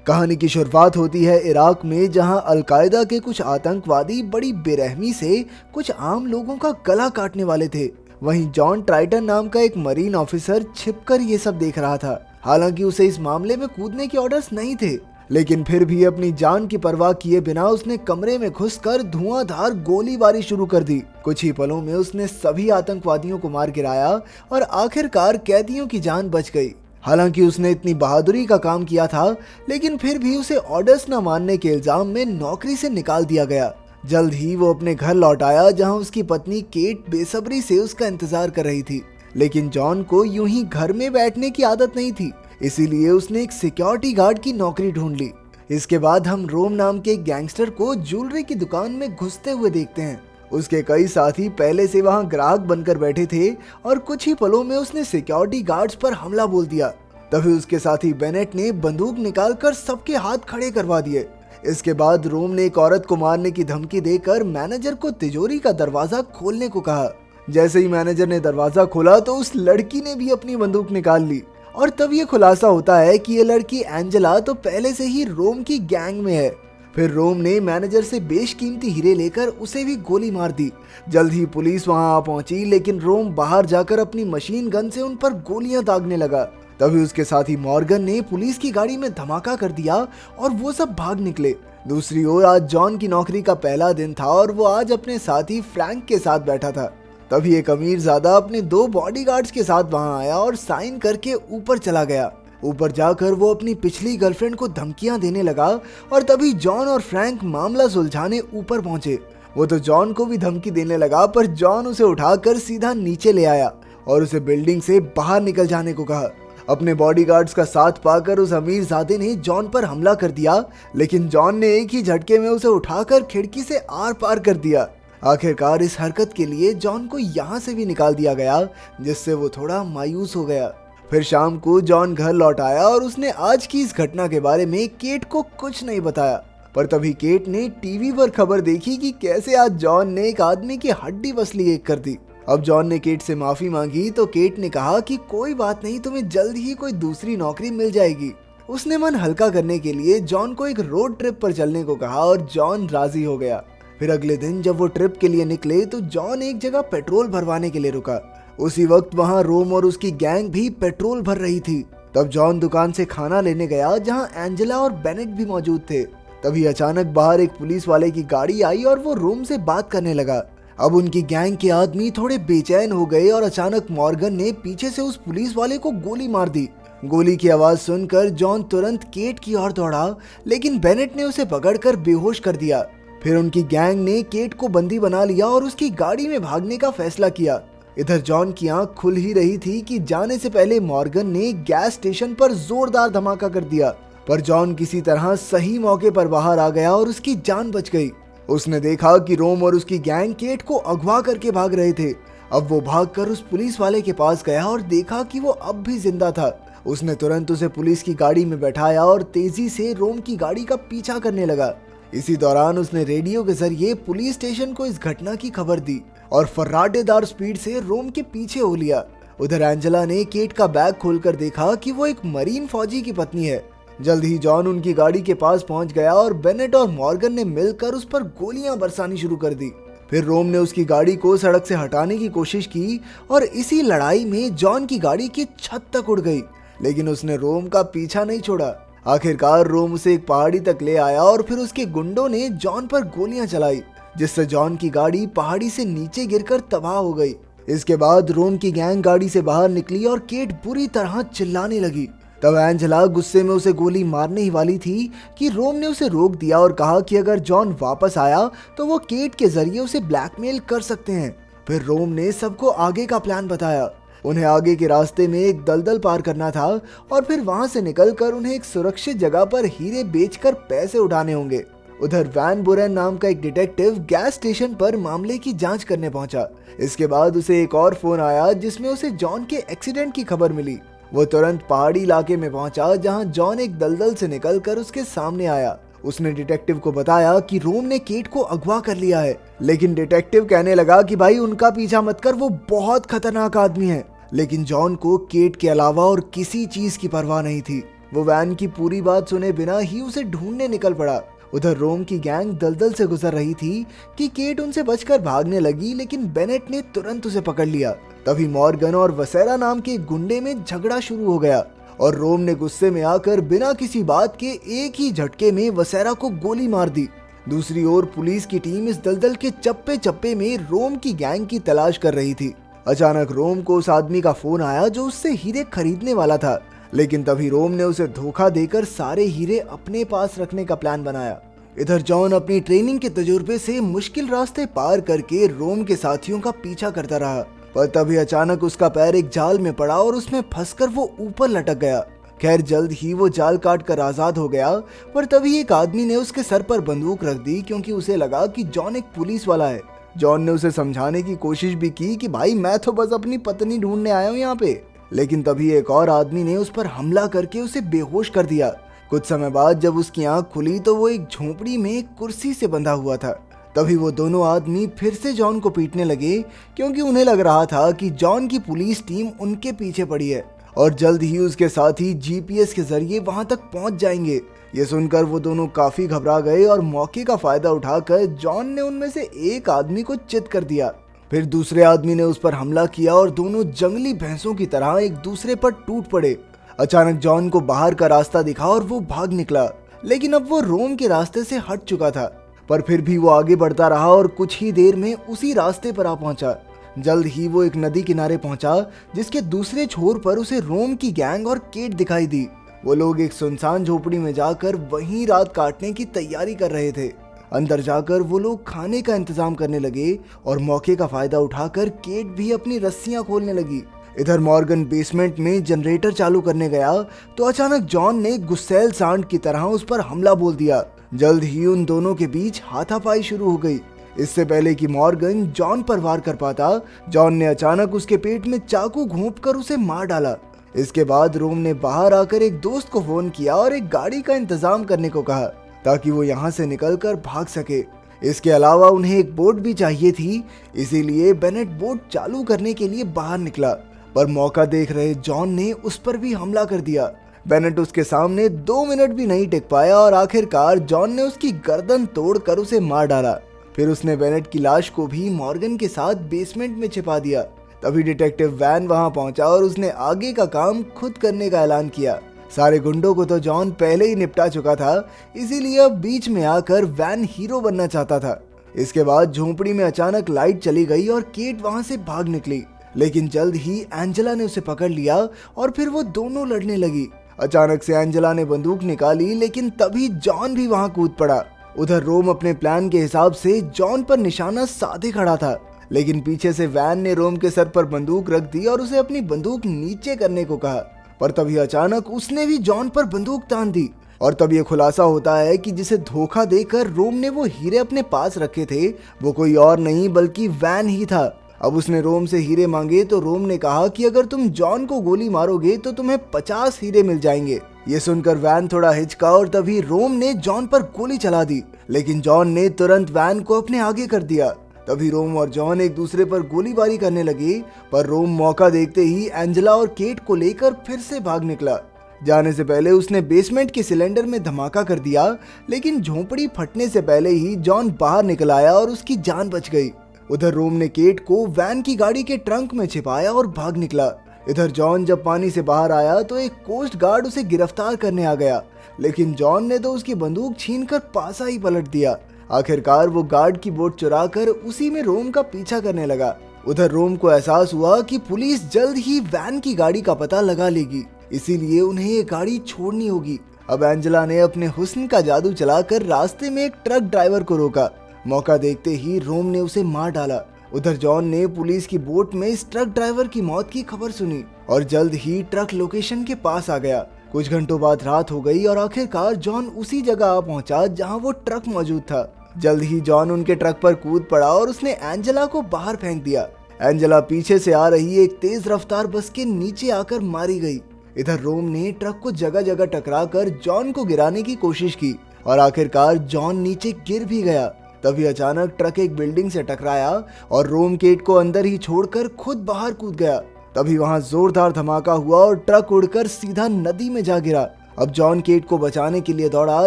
कहानी की शुरुआत होती है इराक में, जहां अलकायदा के कुछ आतंकवादी बड़ी बेरहमी से कुछ आम लोगों का गला काटने वाले थे। वहीं जॉन ट्राइटन नाम का एक मरीन ऑफिसर छिपकर ये सब देख रहा था। हालांकि उसे इस मामले में कूदने के ऑर्डर्स नहीं थे, लेकिन फिर भी अपनी जान की परवाह किए बिना उसने कमरे में घुसकर धुआंधार गोलीबारी शुरू कर दी। कुछ ही पलों में उसने सभी आतंकवादियों को मार गिराया और आखिरकार कैदियों की जान बच गई। हालांकि उसने इतनी बहादुरी का काम किया था, लेकिन फिर भी उसे ऑर्डर्स न मानने के इल्जाम में नौकरी से निकाल दिया गया। जल्द ही वो अपने घर लौट आया, जहां उसकी पत्नी केट बेसब्री से उसका इंतजार कर रही थी। लेकिन जॉन को यूं ही घर में बैठने की आदत नहीं थी, इसीलिए उसने एक सिक्योरिटी गार्ड की नौकरी ढूंढ ली। इसके बाद हम रोम नाम के एक गैंगस्टर को ज्वेलरी की दुकान में घुसते हुए देखते हैं। उसके कई साथी पहले से वहां ग्राहक बनकर बैठे थे और कुछ ही पलों में उसने सिक्योरिटी गार्ड्स पर हमला बोल दिया। तभी उसके साथी बेनेट ने बंदूक निकालकर सबके हाथ खड़े करवा दिए। इसके बाद रोम ने एक औरत को मारने की धमकी देकर मैनेजर को तिजोरी का दरवाजा खोलने को कहा। जैसे ही मैनेजर ने दरवाजा खोला तो उस लड़की ने भी अपनी बंदूक निकाल ली और तब ये खुलासा होता है कि ये लड़की एंजेला तो पहले से ही रोम की गैंग में है। फिर रोम ने मैनेजर से बेशकीमती हीरे लेकर उसे भी गोली मार दी। जल्द ही पुलिस वहां आ पहुंची, लेकिन रोम बाहर जाकर अपनी मशीन गन से उन पर गोलियां दागने लगा। तभी उसके साथी मॉर्गन ने पुलिस की गाड़ी में धमाका कर दिया और वो सब भाग निकले। दूसरी ओर आज जॉन की नौकरी का पहला दिन था और वो आज अपने साथी फ्रैंक के साथ बैठा था। तभी एक अमीरजादा अपने 2 बॉडीगार्ड्स के साथ वहां आया और साइन करके ऊपर चला गया। ऊपर जाकर वो अपनी पिछली गर्लफ्रेंड को धमकियां देने लगा और तभी जॉन और फ्रैंक मामला सुलझाने ऊपर पहुंचे। वो तो जॉन को भी धमकी देने लगा, पर जॉन उसे उठाकर सीधा नीचे ले आया और उसे बिल्डिंग से बाहर निकल जाने को कहा। अपने बॉडीगार्ड्स का साथ पाकर उस अमीरजादे ने जॉन पर हमला कर दिया, लेकिन जॉन ने एक ही झटके में उसे उठाकर खिड़की से आर पार कर दिया। आखिरकार इस हरकत के लिए जॉन को यहाँ से भी निकाल दिया गया, जिससे वो थोड़ा मायूस हो गया। फिर शाम को जॉन घर लौट आया और उसने आज की इस घटना के बारे में केट को कुछ नहीं बताया। पर तभी केट ने टीवी पर खबर देखी कि कैसे आज जॉन ने एक आदमी की हड्डी पसली एक कर दी। अब जॉन ने केट से माफी मांगी तो केट ने कहा कि कोई बात नहीं, तुम्हें जल्द ही कोई दूसरी नौकरी मिल जाएगी। उसने मन हल्का करने के लिए जॉन को एक रोड ट्रिप पर चलने को कहा और जॉन राजी हो गया। फिर अगले दिन जब वो ट्रिप के लिए निकले तो जॉन एक जगह पेट्रोल भरवाने के लिए रुका। उसी वक्त वहां रोम और उसकी गैंग भी पेट्रोल भर रही थी। तब जॉन दुकान से खाना लेने गया, जहां एंजेला और बेनेट भी मौजूद थे। तभी अचानक बाहर एक पुलिस वाले की गाड़ी आई और वो रोम से बात करने लगा। अब उनकी गैंग के आदमी थोड़े बेचैन हो गए और अचानक मॉर्गन ने पीछे से उस पुलिस वाले को गोली मार दी। गोली की आवाज सुनकर जॉन तुरंत केट की ओर दौड़ा, लेकिन बेनेट ने उसे पकड़कर बेहोश कर दिया। फिर उनकी गैंग ने केट को बंदी बना लिया और उसकी गाड़ी में भागने का फैसला किया। इधर जॉन की आंख खुल ही रही थी कि जाने से पहले मॉर्गन ने गैस स्टेशन पर जोरदार धमाका कर दिया, पर जॉन किसी तरह सही मौके पर बाहर आ गया और उसकी जान बच गई। उसने देखा कि रोम और उसकी गैंग केट को अगवा करके भाग रहे थे। अब वो भागकर उस पुलिस वाले के पास गया और देखा कि वो अब भी जिंदा था। उसने तुरंत उसे पुलिस की गाड़ी में बैठाया और तेजी से रोम की गाड़ी का पीछा करने लगा। इसी दौरान उसने रेडियो के जरिए पुलिस स्टेशन को इस घटना की खबर दी और फर्राटेदार स्पीड से रोम के पीछे हो लिया। उधर एंजेला ने केट का बैग खोलकर देखा कि वो एक मरीन फौजी की पत्नी है। जल्द ही जॉन उनकी गाड़ी के पास पहुंच गया और बेनेट और मॉर्गन ने मिलकर उस पर गोलियां बरसानी शुरू कर दी। फिर रोम ने उसकी गाड़ी को सड़क से हटाने की कोशिश की और इसी लड़ाई में जॉन की गाड़ी की छत तक उड़ गई, लेकिन उसने रोम का पीछा नहीं छोड़ा। आखिरकार रोम उसे एक पहाड़ी तक ले आया और फिर उसके गुंडों ने जॉन पर गोलियां चलाई, जिससे जॉन की गाड़ी पहाड़ी से नीचे गिरकर तबाह हो गई। इसके बाद रोम की गैंग गाड़ी से बाहर निकली और केट बुरी तरह चिल्लाने लगी। तब एंजेला गुस्से में उसे गोली मारने ही वाली थी कि रोम ने उसे रोक दिया और कहा कि अगर जॉन वापस आया तो वो केट के जरिए उसे ब्लैकमेल कर सकते हैं। फिर रोम ने सबको आगे का प्लान बताया। उन्हें आगे के रास्ते में एक दलदल पार करना था और फिर वहां से निकलकर उन्हें एक सुरक्षित जगह पर हीरे बेचकर पैसे उठाने होंगे। उधर वैन बुरेन नाम का एक डिटेक्टिव गैस स्टेशन पर मामले की जांच करने पहुंचा। इसके बाद उसे एक और फोन आया जिसमें उसे जॉन के एक्सीडेंट की खबर मिली। वो तुरंत पहाड़ी इलाके में पहुंचा, जहां जॉन एक दलदल से निकलकर उसके सामने आया। उसने डिटेक्टिव को बताया कि रोम ने केट को अगवा कर लिया है, लेकिन डिटेक्टिव कहने लगा कि भाई उनका पीछा मत कर, वो बहुत खतरनाक आदमी है। लेकिन जॉन को केट के अलावा और किसी चीज की परवाह नहीं थी। वो वैन की पूरी बात सुने बिना ही उसे ढूंढने निकल पड़ा। उधर रोम की गैंग दलदल से गुजर रही थी कि केट उनसे बचकर भागने लगी, लेकिन बेनेट ने तुरंत उसे पकड़ लिया। तभी मॉर्गन और वसेरा नाम के गुंडे में झगड़ा शुरू हो गया और रोम ने गुस्से में आकर बिना किसी बात के एक ही झटके में वसेरा को गोली मार दी। दूसरी ओर पुलिस की टीम इस दलदल के चप्पे चप्पे में रोम की गैंग की तलाश कर रही थी। अचानक रोम को उस आदमी का फोन आया जो उससे हीरे खरीदने वाला था, लेकिन तभी रोम ने उसे धोखा देकर सारे हीरे अपने पास रखने का प्लान बनाया। इधर जॉन अपनी ट्रेनिंग के तजुर्बे से मुश्किल रास्ते पार करके रोम के साथियों का पीछा करता रहा, पर तभी अचानक उसका पैर एक जाल में पड़ा और उसमें फंसकर वो ऊपर लटक गया। खैर जल्द ही वो जाल काट कर आजाद हो गया, पर तभी एक आदमी ने उसके सर पर बंदूक रख दी क्योंकि उसे लगा कि जॉन एक पुलिस वाला है। जॉन ने उसे समझाने की कोशिश भी की कि भाई मैं तो बस अपनी पत्नी ढूंढने आया हूँ यहाँ पे, लेकिन तभी एक और आदमी ने उस पर हमला करके उसे बेहोश कर दिया। कुछ समय बाद जब उसकी आंख खुली तो वो एक झोपड़ी में एक कुर्सी से बंधा हुआ था। तभी वो दोनों आदमी फिर से जॉन को पीटने लगे क्योंकि उन्हें लग रहा था कि जॉन की पुलिस टीम उनके पीछे पड़ी है और जल्द ही उसके साथी जीपीएस के जरिए वहां तक पहुंच जाएंगे। ये सुनकर वो दोनों काफी घबरा गए और मौके का फायदा उठाकर जॉन ने उनमें से एक आदमी को चित कर दिया। फिर दूसरे आदमी ने उस पर हमला किया और दोनों जंगली भैंसों की तरह एक दूसरे पर टूट पड़े। अचानक जॉन को बाहर का रास्ता दिखा और वो भाग निकला, लेकिन अब वो रोम के रास्ते से हट चुका था, पर फिर भी वो आगे बढ़ता रहा और कुछ ही देर में उसी रास्ते पर आ पहुंचा। जल्द ही वो एक नदी किनारे पहुंचा जिसके दूसरे छोर पर उसे रोम की गैंग और केट दिखाई दी। वो लोग एक सुनसान झोपड़ी में जाकर वहीं रात काटने की तैयारी कर रहे थे। अंदर जाकर वो लोग खाने का इंतजाम करने लगे और मौके का फायदा उठाकर केट भी अपनी रस्सियां खोलने लगी। इधर मॉर्गन बेसमेंट में जनरेटर चालू करने गया तो अचानक जॉन ने गुस्सैल सांड की तरह उस पर हमला बोल दिया। जल्द ही उन दोनों के बीच हाथापाई शुरू हो गई। इससे पहले कि मॉर्गन जॉन पर वार कर पाता, जॉन ने अचानक उसके पेट में चाकू घोंपकर उसे मार डाला। इसके बाद रोम ने बाहर आकर एक दोस्त को फोन किया और एक गाड़ी का इंतजाम करने को कहा ताकि वो यहाँ से निकलकर भाग सके। इसके अलावा उन्हें एक बोट भी चाहिए थी, इसीलिए बेनेट बोट चालू करने के लिए बाहर निकला, पर मौका देख रहे जॉन ने उस पर भी हमला कर दिया। बेनेट उसके सामने 2 मिनट भी नहीं टिक पाया और आखिरकार जॉन ने उसकी गर्दन तोड़कर उसे मार डाला। फिर उसने बेनेट की लाश को भी मॉर्गन के साथ बेसमेंट में छिपा दिया। तभी डिटेक्टिव वैन वहां पहुंचा और उसने आगे का काम खुद करने का ऐलान किया। सारे गुंडों को तो जॉन पहले ही निपटा चुका था, इसीलिए अब बीच में आकर वैन हीरो बनना चाहता था। इसके बाद झोंपड़ी में अचानक लाइट चली गई और केट वहां से भाग निकली, लेकिन जल्द ही एंजेला ने उसे पकड़ लिया और फिर वो दोनों लड़ने लगी। अचानक से एंजेला ने बंदूक निकाली, लेकिन तभी जॉन भी वहां कूद पड़ा। उधर रोम अपने प्लान के हिसाब से जॉन पर निशाना साधे खड़ा था, लेकिन पीछे से वैन ने रोम के सर पर बंदूक रख दी और उसे अपनी बंदूक नीचे करने को कहा, पर तभी अचानक उसने भी जॉन पर बंदूक तान दी। और तब ये खुलासा होता है कि जिसे धोखा देकर रोम ने वो हीरे अपने पास रखे थे वो कोई और नहीं बल्कि वैन ही था। अब उसने रोम से हीरे मांगे तो रोम ने कहा कि अगर तुम जॉन को गोली मारोगे तो तुम्हें 50 हीरे मिल जाएंगे। ये सुनकर वैन थोड़ा हिचका और तभी रोम ने जॉन पर गोली चला दी, लेकिन जॉन ने तुरंत वैन को अपने आगे कर दिया। तभी रोम और जॉन एक दूसरे पर गोलीबारी करने लगे, पर रोम मौका देखते ही एंजेला और केट को लेकर फिर से भाग निकला। जाने से पहले उसने बेसमेंट के सिलेंडर में धमाका कर दिया, लेकिन झोंपड़ी फटने से पहले ही जॉन बाहर निकल आया और उसकी जान बच गई। उधर रोम ने केट को वैन की गाड़ी के ट्रंक में छिपाया और भाग निकला। इधर जॉन जब पानी से बाहर आया तो एक कोस्ट गार्ड उसे गिरफ्तार करने आ गया, लेकिन जॉन ने तो उसकी बंदूक छीनकर पासा ही पलट दिया। आखिरकार वो गार्ड की बोट चुराकर उसी में रोम का पीछा करने लगा। उधर रोम को एहसास हुआ कि पुलिस जल्द ही वैन की गाड़ी का पता लगा लेगी, इसीलिए उन्हें ये गाड़ी छोड़नी होगी। अब एंजेला ने अपने हुस्न का जादू चलाकर रास्ते में एक ट्रक ड्राइवर को रोका। मौका देखते ही रोम ने उसे मार डाला। उधर जॉन ने पुलिस की बोट में इस ट्रक ड्राइवर की मौत की खबर सुनी और जल्द ही ट्रक लोकेशन के पास आ गया। कुछ घंटों बाद रात हो गई और आखिरकार जॉन उसी जगह आ पहुंचा जहां वो ट्रक मौजूद था। जल्द ही जॉन उनके ट्रक पर कूद पड़ा और उसने एंजेला को बाहर फेंक दिया। एंजेला पीछे से आ रही एक तेज रफ्तार बस के नीचे आकर मारी गई। इधर रोम ने ट्रक को जगह जगह टकराकर जॉन को गिराने की कोशिश की और आखिरकार जॉन नीचे गिर भी गया। तभी अचानक ट्रक एक बिल्डिंग से टकराया और रोम केट को अंदर ही छोड़कर खुद बाहर कूद गया। तभी वहां जोरदार धमाका हुआ और ट्रक उड़कर सीधा नदी में जा गिरा। अब जॉन केट को बचाने के लिए दौड़ा,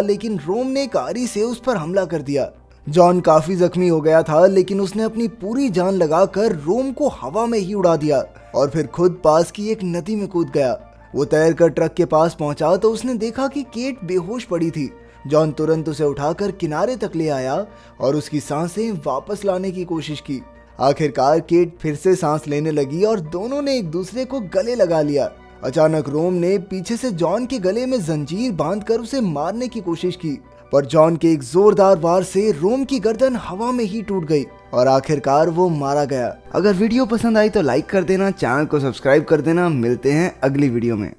लेकिन रोम ने एक आरी से उस पर हमला कर दिया। जॉन काफी जख्मी हो गया था, लेकिन उसने अपनी पूरी जान लगाकर रोम को हवा में ही उड़ा दिया और फिर खुद पास की एक नदी में कूद गया। वो तैरकर ट्रक के पास पहुंचा तो उसने देखा कि केट बेहोश पड़ी थी। जॉन तुरंत उसे उठाकर किनारे तक ले आया और उसकी सांसें वापस लाने की कोशिश की। आखिरकार केट फिर से सांस लेने लगी और दोनों ने एक दूसरे को गले लगा लिया। अचानक रोम ने पीछे से जॉन के गले में जंजीर बांधकर उसे मारने की कोशिश की, पर जॉन के एक जोरदार वार से रोम की गर्दन हवा में ही टूट गई और आखिरकार वो मारा गया। अगर वीडियो पसंद आई तो लाइक कर देना, चैनल को सब्सक्राइब कर देना। मिलते हैं अगली वीडियो में।